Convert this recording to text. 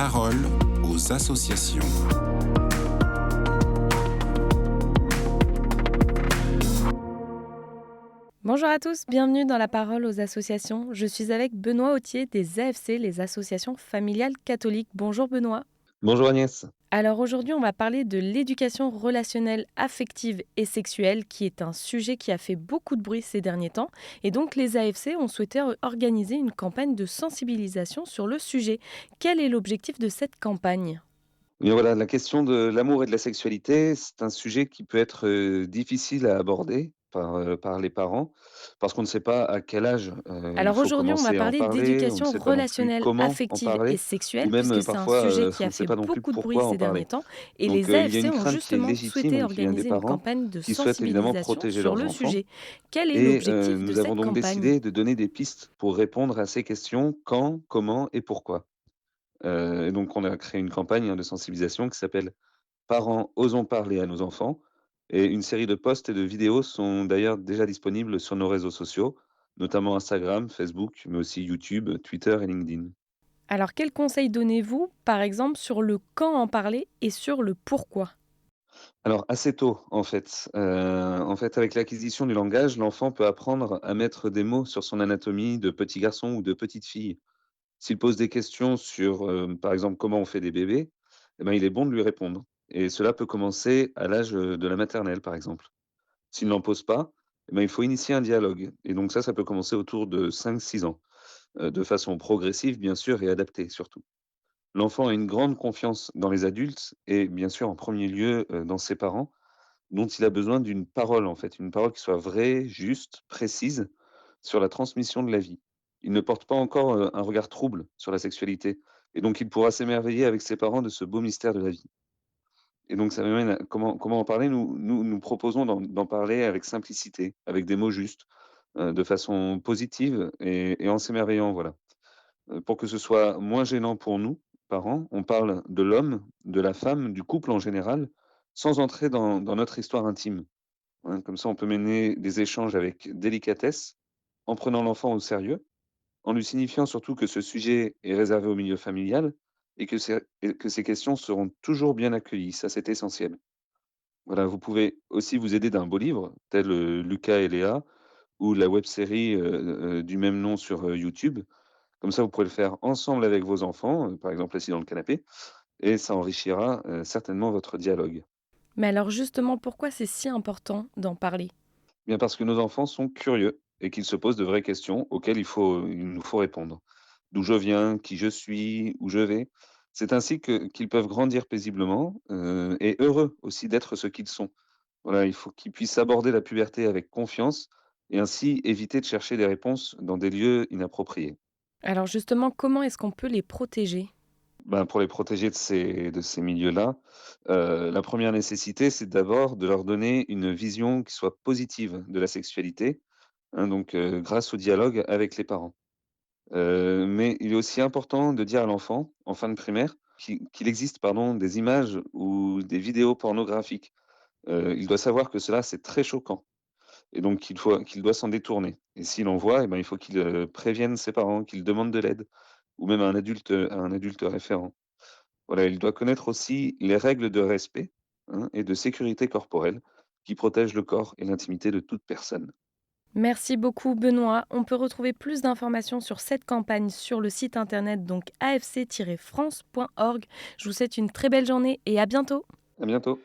parole aux associations. Bonjour à tous, bienvenue dans la parole aux associations. Je suis avec Benoît Autier des AFC, les associations familiales catholiques. Bonjour Benoît. Bonjour Agnès. Alors aujourd'hui, on va parler de l'éducation relationnelle, affective et sexuelle, qui est un sujet qui a fait beaucoup de bruit ces derniers temps. Et donc les AFC ont souhaité organiser une campagne de sensibilisation sur le sujet. Quel est l'objectif de cette campagne ? Et voilà, la question de l'amour et de la sexualité, c'est un sujet qui peut être, difficile à aborder par les parents, parce qu'on ne sait pas à quel âge, il Alors faut aujourd'hui, on va commencer à en parler parler, on ne d'éducation sait pas non plus relationnelle, comment en affective et parler ou sexuelle, même, puisque c'est un parfois, sujet qui on a ne sait fait pas non plus beaucoup de bruit pourquoi en ces derniers parler. temps. Et Donc, les il y a AFC une ont crainte qui est justement souhaité légitime, qui vient des organiser une parents, campagne de qui souhaitent évidemment sensibilisation protéger sur leurs le enfants sujet. Quel est et l'objectif de nous avons cette donc campagne ? décidé de donner des pistes pour répondre à ces questions: quand, comment et pourquoi. Et donc on a créé une campagne, de sensibilisation qui s'appelle Parents, osons parler à nos enfants. Et une série de posts et de vidéos sont d'ailleurs déjà disponibles sur nos réseaux sociaux, notamment Instagram, Facebook, mais aussi YouTube, Twitter et LinkedIn. Alors quels conseils donnez-vous, par exemple, sur le quand en parler et sur le pourquoi ? Alors assez tôt, en fait, avec l'acquisition du langage, l'enfant peut apprendre à mettre des mots sur son anatomie de petit garçon ou de petite fille. S'il pose des questions sur, par exemple, comment on fait des bébés, eh ben, il est bon de lui répondre. Et cela peut commencer à l'âge, de la maternelle, par exemple. S'il n'en pose pas, eh ben, il faut initier un dialogue et donc ça peut commencer autour de 5-6 ans, de façon progressive bien sûr et adaptée surtout. L'enfant a une grande confiance dans les adultes et bien sûr en premier lieu, dans ses parents, dont il a besoin d'une parole en fait, une parole qui soit vraie, juste, précise sur la transmission de la vie. Il ne porte pas encore, un regard trouble sur la sexualité et donc il pourra s'émerveiller avec ses parents de ce beau mystère de la vie. Et donc ça m'amène à comment en parler? Nous proposons d'en parler avec simplicité, avec des mots justes, de façon positive et en s'émerveillant, voilà. Pour que ce soit moins gênant pour nous, parents, on parle de l'homme, de la femme, du couple en général, sans entrer dans notre histoire intime, hein. Comme ça, on peut mener des échanges avec délicatesse, en prenant l'enfant au sérieux, en lui signifiant surtout que ce sujet est réservé au milieu familial et que ces questions seront toujours bien accueillies. Ça, c'est essentiel. Voilà, vous pouvez aussi vous aider d'un beau livre, tel, Lucas et Léa ou la web-série, du même nom sur, YouTube. Comme ça, vous pourrez le faire ensemble avec vos enfants, par exemple assis dans le canapé et ça enrichira, certainement votre dialogue. Mais alors justement, pourquoi c'est si important d'en parler ? Bien parce que nos enfants sont curieux et qu'ils se posent de vraies questions auxquelles il nous faut répondre. D'où je viens, qui je suis, où je vais. C'est ainsi qu'ils peuvent grandir paisiblement, et heureux aussi d'être ce qu'ils sont. Voilà, il faut qu'ils puissent aborder la puberté avec confiance et ainsi éviter de chercher des réponses dans des lieux inappropriés. Alors justement, comment est-ce qu'on peut les protéger ? Ben, pour les protéger de ces milieux-là, la première nécessité, c'est d'abord de leur donner une vision qui soit positive de la sexualité, hein, donc grâce au dialogue avec les parents. Mais il est aussi important de dire à l'enfant, en fin de primaire, qu'il existe, pardon, des images ou des vidéos pornographiques. Il doit savoir que cela, c'est très choquant et donc qu'il doit s'en détourner et s'il en voit, eh ben, il faut qu'il, prévienne ses parents, qu'il demande de l'aide ou même à un adulte référent. Voilà, il doit connaître aussi les règles de respect, hein, et de sécurité corporelle qui protègent le corps et l'intimité de toute personne. Merci beaucoup Benoît. On peut retrouver plus d'informations sur cette campagne sur le site internet donc afc-france.org. Je vous souhaite une très belle journée et à bientôt. À bientôt.